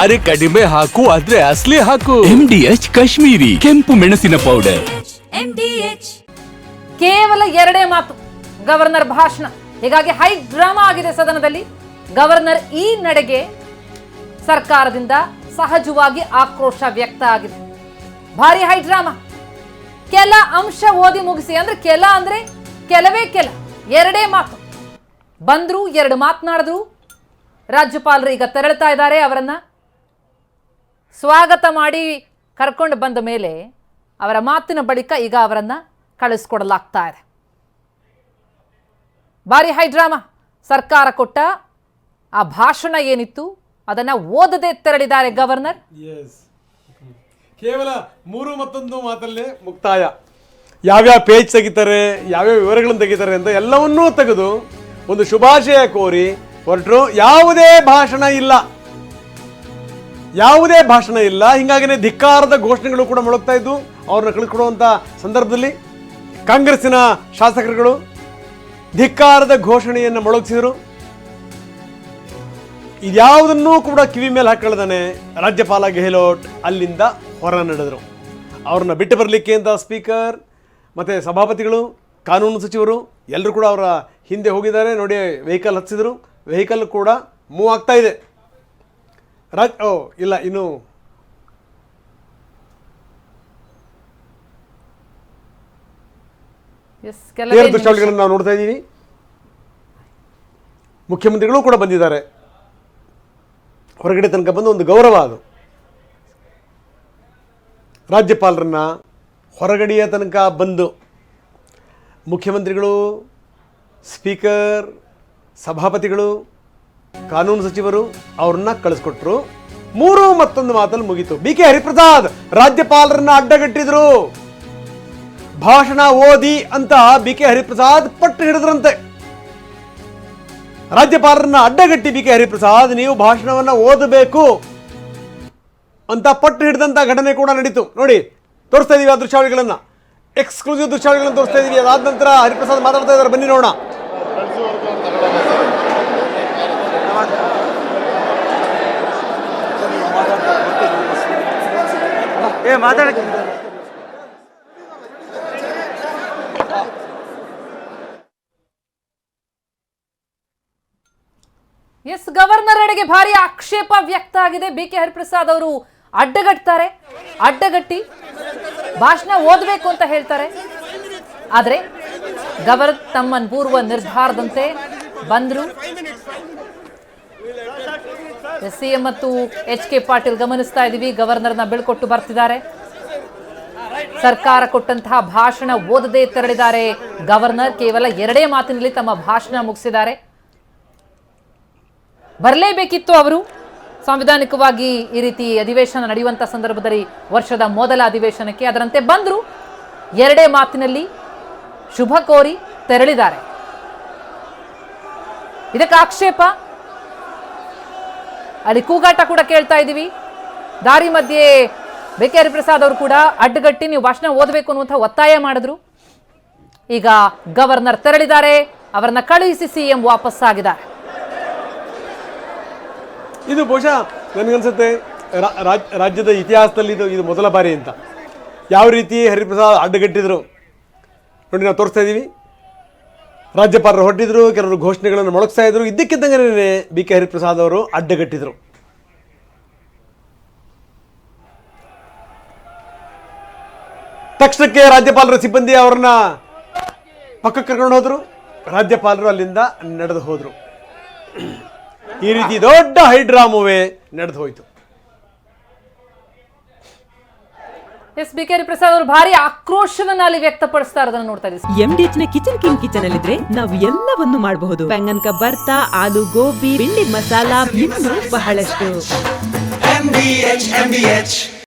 ಅರೆ ಕಡಿಮೆ ಹಾಕು ಆದ್ರೆ ಅಸಲಿ ಹಾಕು. MDH ಕಾಶ್ಮೀರಿ ಕೆಂಪು ಮೆಣಸಿನ ಪೌಡರ್. ಕೇವಲ 2 ಮಾತು ಗವರ್ನರ್ ಭಾಷಣ. ಹೀಗಾಗಿ ಹೈ ಡ್ರಾಮಾ ಆಗಿದೆ ಸದನದಲ್ಲಿ. ಗವರ್ನರ್ ಈ ನಡೆಗೆ ಸರ್ಕಾರದಿಂದ ಸಹಜವಾಗಿ ಆಕ್ರೋಶ ವ್ಯಕ್ತ ಆಗಿದೆ. ಭಾರಿ ಹೈ ಡ್ರಾಮಾ. ಕೆಲ ಅಂಶ ಓದಿ ಮುಗಿಸಿ, ಅಂದ್ರೆ ಕೆಲ ಅಂದ್ರೆ ಕೆಲವೇ ಕೆಲ, 2 ಮಾತು ಬಂದ್ರು, 2 ಮಾತನಾಡಿದ್ರು. ರಾಜ್ಯಪಾಲರು ಈಗ ತೆರಳುತ್ತಾ ಇದ್ದಾರೆ. ಅವರನ್ನ ಸ್ವಾಗತ ಮಾಡಿ ಕರ್ಕೊಂಡು ಬಂದ ಮೇಲೆ ಅವರ ಮಾತಿನ ಬಳಿಕ ಈಗ ಅವರನ್ನ ಕಳಿಸ್ಕೊಡಲಾಗ್ತಾ ಇದೆ. ಭಾರಿ ಹೈ ಡ್ರಾಮಾ. ಸರ್ಕಾರ ಕೊಟ್ಟ ಆ ಭಾಷಣ ಏನಿತ್ತು ಅದನ್ನ ಓದದೆ ತೆರಳಿದ್ದಾರೆ ಗವರ್ನರ್. ಕೇವಲ 3 ಮತ್ತೊಂದು ಮಾತಲ್ಲೇ ಮುಕ್ತಾಯ. ಯಾವ್ಯಾವ ಪೇಜ್ ತೆಗಿತಾರೆ, ಯಾವ್ಯಾವ ವಿವರಗಳನ್ನು ತೆಗಿತಾರೆ ಅಂತ ಎಲ್ಲವನ್ನೂ ತೆಗೆದು ಒಂದು ಶುಭಾಶಯ ಕೋರಿ ಹೊರಟರು. ಯಾವುದೇ ಭಾಷಣ ಇಲ್ಲ. ಹಿಂಗಾಗಿನೇ ಧಿಕ್ಕಾರದ ಘೋಷಣೆಗಳು ಕೂಡ ಮೊಳಗ್ತಾ ಇದ್ದು. ಅವ್ರನ್ನ ಕಳಿಸ್ಕೊಡುವಂಥ ಸಂದರ್ಭದಲ್ಲಿ ಕಾಂಗ್ರೆಸ್ಸಿನ ಶಾಸಕರುಗಳು ಧಿಕ್ಕಾರದ ಘೋಷಣೆಯನ್ನು ಮೊಳಗಿಸಿದರು. ಇದ್ಯಾವುದನ್ನೂ ಕೂಡ ಕಿವಿ ಮೇಲೆ ಹಾಕೊಳ್ಳದಾನೆ ರಾಜ್ಯಪಾಲ ಗೆಹ್ಲೋಟ್ ಅಲ್ಲಿಂದ ಹೊರ ನಡೆದರು. ಅವ್ರನ್ನ ಬಿಟ್ಟು ಬರಲಿಕ್ಕೆ ಅಂತ ಸ್ಪೀಕರ್ ಮತ್ತು ಸಭಾಪತಿಗಳು, ಕಾನೂನು ಸಚಿವರು ಎಲ್ಲರೂ ಕೂಡ ಅವರ ಹಿಂದೆ ಹೋಗಿದ್ದಾರೆ. ನೋಡಿ, ವೆಹಿಕಲ್ ಹತ್ತಿಸಿದ್ರು. ವೆಹಿಕಲ್ ಕೂಡ ಮೂವ್ ಆಗ್ತಾ ಇದೆ. ಇಲ್ಲ ಇನ್ನು ದೃಶ್ಯಾವಳಿಗಳನ್ನು ನಾವು ನೋಡ್ತಾ ಇದ್ದೀವಿ. ಮುಖ್ಯಮಂತ್ರಿಗಳು ಕೂಡ ಬಂದಿದ್ದಾರೆ. ಹೊರಗಡೆ ತನಕ ಬಂದು ಒಂದು ಗೌರವ ಅದು. ರಾಜ್ಯಪಾಲರನ್ನ ಹೊರಗಡೆಯ ತನಕ ಬಂದು ಮುಖ್ಯಮಂತ್ರಿಗಳು, ಸ್ಪೀಕರ್, ಸಭಾಪತಿಗಳು, ಕಾನೂನು ಸಚಿವರು ಅವ್ರನ್ನ ಕಳಿಸ್ಕೊಟ್ರು. 3 ಮತ್ತೊಂದು ಮಾತಲ್ಲಿ ಮುಗೀತು. BK ಹರಿಪ್ರಸಾದ್ ರಾಜ್ಯಪಾಲರನ್ನ ಅಡ್ಡಗಟ್ಟಿದ್ರು. ಭಾಷಣ ಓದಿ ಅಂತ BK ಹರಿಪ್ರಸಾದ್ ಪಟ್ಟು ಹಿಡಿದ್ರಂತೆ. ರಾಜ್ಯಪಾಲರನ್ನ ಅಡ್ಡಗಟ್ಟಿ BK ಹರಿಪ್ರಸಾದ್ ನೀವು ಭಾಷಣವನ್ನ ಓದಬೇಕು ಅಂತ ಪಟ್ಟು ಹಿಡಿದಂತ ಘಟನೆ ಕೂಡ ನಡೀತು. ನೋಡಿ, ತೋರಿಸ್ತಾ ಇದೀವಿ ಆ ದೃಶ್ಯಾವಳಿಗಳನ್ನ, ಎಕ್ಸ್ಕ್ಲೂಸಿವ್ ದೃಶ್ಯಾವಳಿಗಳನ್ನು ತೋರಿಸ್ತಾ ಇದೀವಿ. ಅದಾದ ನಂತರ ಹರಿಪ್ರಸಾದ್ ಮಾತಾಡ್ತಾ ಇದ್ದಾರೆ, ಬನ್ನಿ ನೋಡೋಣ. ಎಸ್, ಗವರ್ನರ್ ಎಡೆಗೆ ಭಾರಿ ಆಕ್ಷೇಪ ವ್ಯಕ್ತ ಆಗಿದೆ. BK ಹರಿಪ್ರಸಾದ್ ಅವರು ಅಡ್ಡಗಟ್ಟಿ ಭಾಷಣ ಓದಬೇಕು ಅಂತ ಹೇಳ್ತಾರೆ. ಆದ್ರೆ ಗವರ್ನರ್ ತಮ್ಮ ಪೂರ್ವ ನಿರ್ಧಾರದಂತೆ ಬಂದ್ರು. CM ಮತ್ತು HK ಪಾಟೀಲ್ ಗಮನಿಸ್ತಾ ಇದೀವಿ, ಗವರ್ನರ್ನ ಬೀಳ್ಕೊಟ್ಟು ಬರ್ತಿದ್ದಾರೆ. ಸರ್ಕಾರ ಕೊಟ್ಟಂತಹ ಭಾಷಣ ಓದದೆ ತೆರಳಿದ್ದಾರೆ ಗವರ್ನರ್. ಕೇವಲ 2 ಮಾತಿನಲ್ಲಿ ತಮ್ಮ ಭಾಷಣ ಮುಗಿಸಿದ್ದಾರೆ. ಬರಲೇಬೇಕಿತ್ತು ಅವರು. ಸಾಂವಿಧಾನಿಕವಾಗಿ ಈ ರೀತಿ ಅಧಿವೇಶನ ನಡೆಯುವಂತ ಸಂದರ್ಭದಲ್ಲಿ ವರ್ಷದ ಮೊದಲ ಅಧಿವೇಶನಕ್ಕೆ ಅದರಂತೆ ಬಂದ್ರು. 2 ಮಾತಿನಲ್ಲಿ ಶುಭ ಕೋರಿ ತೆರಳಿದ್ದಾರೆ. ಇದಕ್ಕೆ ಆಕ್ಷೇಪ, ಅಲ್ಲಿ ಕೂಗಾಟ ಕೂಡ ಕೇಳ್ತಾ ಇದ್ದೀವಿ. ದಾರಿ ಮಧ್ಯೆ BK ಹರಿಪ್ರಸಾದ್ ಅವರು ಕೂಡ ಅಡ್ಡಗಟ್ಟಿ ನೀವು ಭಾಷಣ ಓದಬೇಕು ಅನ್ನುವಂಥ ಒತ್ತಾಯ ಮಾಡಿದ್ರು. ಈಗ ಗವರ್ನರ್ ತೆರಳಿದ್ದಾರೆ. ಅವರನ್ನ ಕಳುಹಿಸಿ CM ವಾಪಸ್ ಆಗಿದ್ದಾರೆ. ಇದು ಬಹುಶಃ ನನಗನ್ಸುತ್ತೆ ರಾಜ್ಯದ ಇತಿಹಾಸದಲ್ಲಿ ಇದು ಮೊದಲ ಬಾರಿ ಅಂತ. ಯಾವ ರೀತಿ ಹರಿಪ್ರಸಾದ್ ಅಡ್ಡಗಟ್ಟಿದ್ರು ನೋಡಿ, ನಾವು ತೋರಿಸ್ತಾ ಇದ್ದೀವಿ. ರಾಜ್ಯಪಾಲರು ಹೊರಟಿದ್ರು, ಕೆಲವರು ಘೋಷಣೆಗಳನ್ನು ಮೊಳಗಿಸ್ತಾ ಇದ್ರು. ಇದ್ದಕ್ಕಿದ್ದಂಗೆ BK ಹರಿಪ್ರಸಾದ್ ಅವರು ಅಡ್ಡಗಟ್ಟಿದ್ರು. ತಕ್ಷಣಕ್ಕೆ ರಾಜ್ಯಪಾಲರ ಸಿಬ್ಬಂದಿ ಅವರನ್ನ ಪಕ್ಕಕ್ಕೆ ಕರ್ಕೊಂಡು ಹೋದ್ರು. ರಾಜ್ಯಪಾಲರು ಅಲ್ಲಿಂದ ನಡೆದು ಹೋದ್ರು. ಈ ರೀತಿ ದೊಡ್ಡ ಹೈಡ್ರಾಮವೇ ನಡೆದು ಹೋಯಿತು. BK ಹರಿಪ್ರಸಾದ್ ಅವರು ಭಾರಿ ಆಕ್ರೋಶವನ್ನ ಅಲ್ಲಿ ವ್ಯಕ್ತಪಡಿಸ್ತಾ ಇರೋದನ್ನ ನೋಡ್ತಾ ಇದ್ದೀವಿ. MDH ನ ಕಿಚನ್ ಅಲ್ಲಿದ್ರೆ ನಾವು ಎಲ್ಲವನ್ನು ಮಾಡಬಹುದು. ಬೆಂಗನ್ ಕ ಬರ್ತಾ, ಆಲೂ ಗೋಬಿ, ಭಿಂಡಿ ಮಸಾಲಾ, ಇನ್ನೂ ಬಹಳಷ್ಟು. MDH